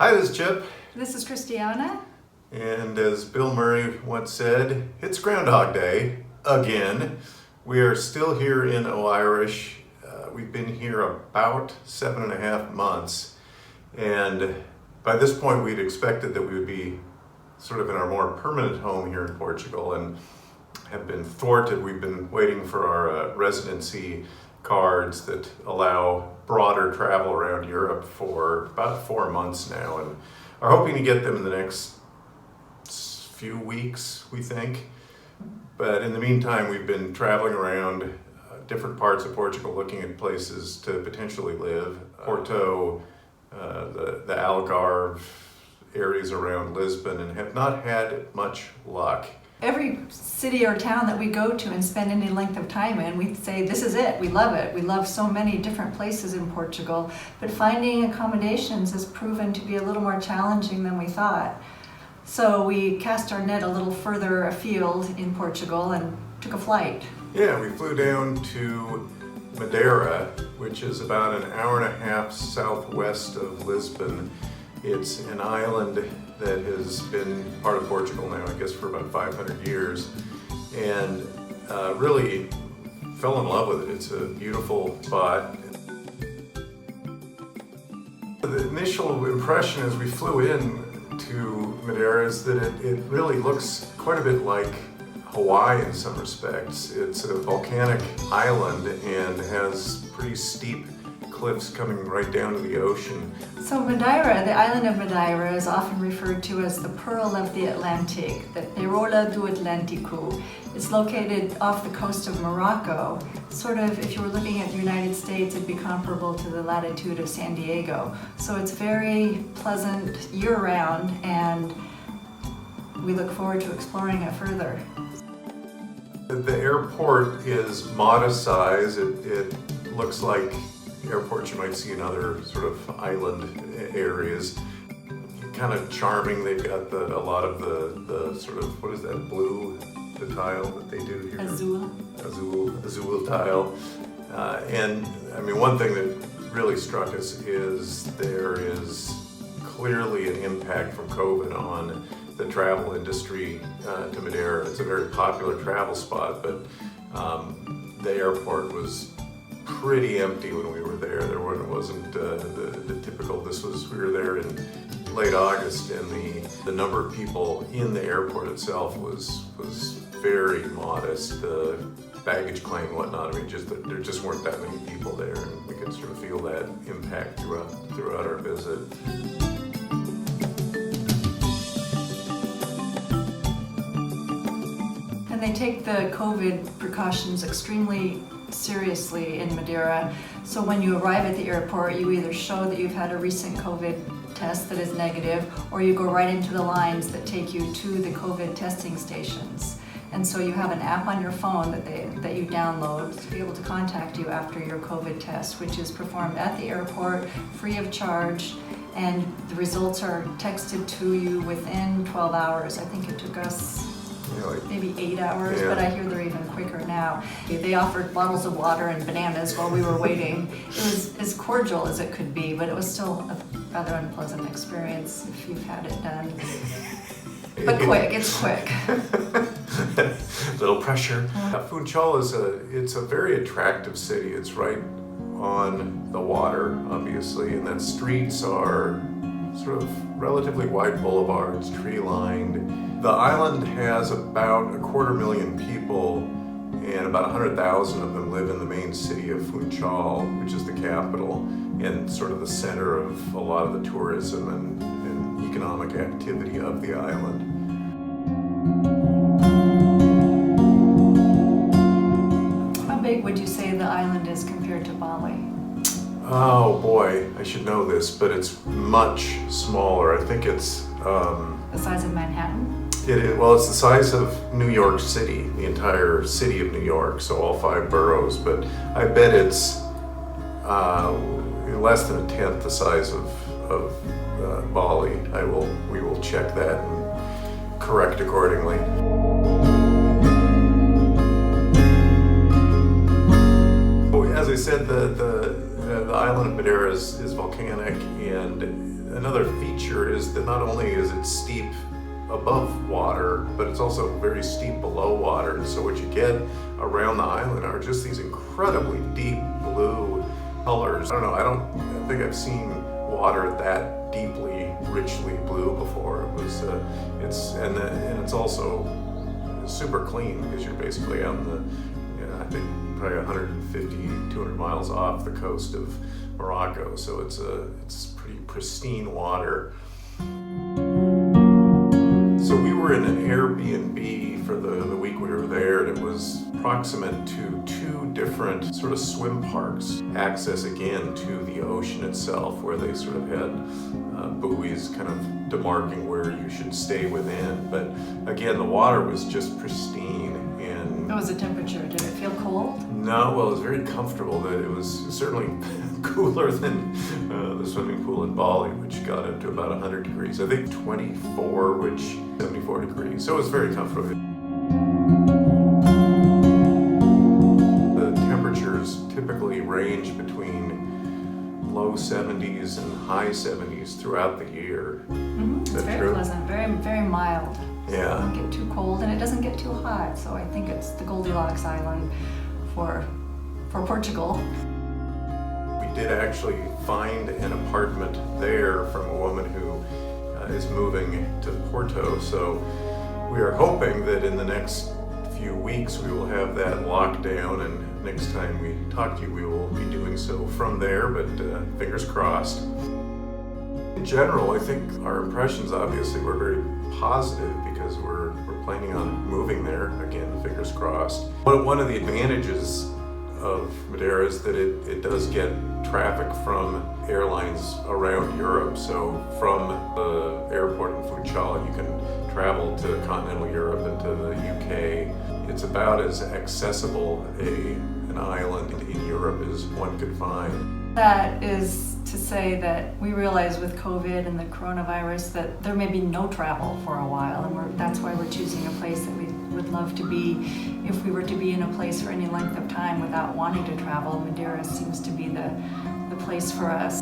Hi, this is Chip. This is Christiana. And as Bill Murray once said, it's Groundhog Day again. We are still here in O'Irish. We've been here about 7.5 months. And by this point, we'd expected that we would be sort of in our more permanent home here in Portugal and have been thwarted. We've been waiting for our residency cards that allow broader travel around Europe for about 4 months now, and are hoping to get them in the next few weeks, we think. But in the meantime, we've been traveling around different parts of Portugal looking at places to potentially live. Porto, the Algarve, areas around Lisbon, and have not had much luck. Every city or town that we go to and spend any length of time in, we say, this is it, we love it. We love so many different places in Portugal, but finding accommodations has proven to be a little more challenging than we thought. So we cast our net a little further afield in Portugal and took a flight. Yeah, we flew down to Madeira, which is about an hour and a half southwest of Lisbon. It's an island that has been part of Portugal now, I guess, for about 500 years, and really fell in love with it. It's a beautiful spot. The initial impression as we flew in to Madeira is that it really looks quite a bit like Hawaii in some respects. It's a volcanic island and has pretty steep cliffs coming right down to the ocean. So Madeira, the island of Madeira, is often referred to as the Pearl of the Atlantic, the Pérola do Atlântico. It's located off the coast of Morocco. Sort of, if you were looking at the United States, it'd be comparable to the latitude of San Diego. So it's very pleasant year-round, and we look forward to exploring it further. The airport is modest size. It looks like airports you might see in other sort of island areas. Kind of charming. They've got a lot of the sort of, what is that, blue, the tile that they do here? Azul tile. And I mean, one thing that really struck us is there is clearly an impact from COVID on the travel industry to Madeira. It's a very popular travel spot, but the airport was pretty empty when we were there. There wasn't the typical, we were there in late August, and the number of people in the airport itself was very modest. Baggage claim and whatnot, I mean, there just weren't that many people there, and we could sort of feel that impact throughout our visit. And they take the COVID precautions extremely seriously in Madeira. So when you arrive at the airport, you either show that you've had a recent COVID test that is negative, or you go right into the lines that take you to the COVID testing stations. And so you have an app on your phone that you download to be able to contact you after your COVID test, which is performed at the airport, free of charge, and the results are texted to you within 12 hours. I think it took us maybe 8 hours, yeah. But I hear they're even quicker now. They offered bottles of water and bananas while we were waiting. It was as cordial as it could be, but it was still a rather unpleasant experience if you've had it done. But quick, it's quick. Little pressure. Funchal it's a very attractive city. It's right on the water, obviously, and then streets are sort of relatively wide boulevards, tree-lined. The island has about 250,000 people, and about 100,000 of them live in the main city of Funchal, which is the capital, and sort of the center of a lot of the tourism and economic activity of the island. How big would you say the island is compared to Bali? Oh boy, I should know this, but it's much smaller. I think it's The size of Manhattan? Well, it's the size of New York City, the entire city of New York, so all 5 boroughs, but I bet it's less than a tenth the size of Bali. We will check that and correct accordingly. As I said, the island of Madeira is volcanic, and another feature is that not only is it steep above water, but it's also very steep below water. And so what you get around the island are just these incredibly deep blue colors. I don't think I've seen water that deeply, richly blue before. It was, and it's also super clean because you're basically out in the, I think probably 150, 200 miles off the coast of Morocco. So it's pretty pristine water. So we were in an Airbnb for the week we were there, and it was proximate to two different sort of swim parks, access again to the ocean itself, where they sort of had buoys kind of demarking where you should stay within. But again, the water was just pristine. And what was the temperature? Did it feel cold? No, well, it was very comfortable. It was certainly cooler than the swimming pool in Bali, which got up to about 100 degrees. I think 24, which 74 degrees. So it was very comfortable. The temperatures typically range between low 70s and high 70s throughout the year. Mm-hmm. It's very true? pleasant, very, very mild. Yeah. It doesn't get too cold and it doesn't get too hot. So I think it's the Goldilocks Island for Portugal. We did actually find an apartment there from a woman who is moving to Porto. So we are hoping that in the next few weeks we will have that locked down, and next time we talk to you we will be doing so from there, but fingers crossed. In general, I think our impressions obviously were very positive because we're planning on moving there, again, fingers crossed. One of the advantages of Madeira is that it does get traffic from airlines around Europe. So from the airport in Funchal, you can travel to continental Europe and to the UK. It's about as accessible an island in Europe as one could find. That is to say that we realize with COVID and the coronavirus that there may be no travel for a while, and that's why we're choosing a place that we would love to be. If we were to be in a place for any length of time without wanting to travel, Madeira seems to be the place for us.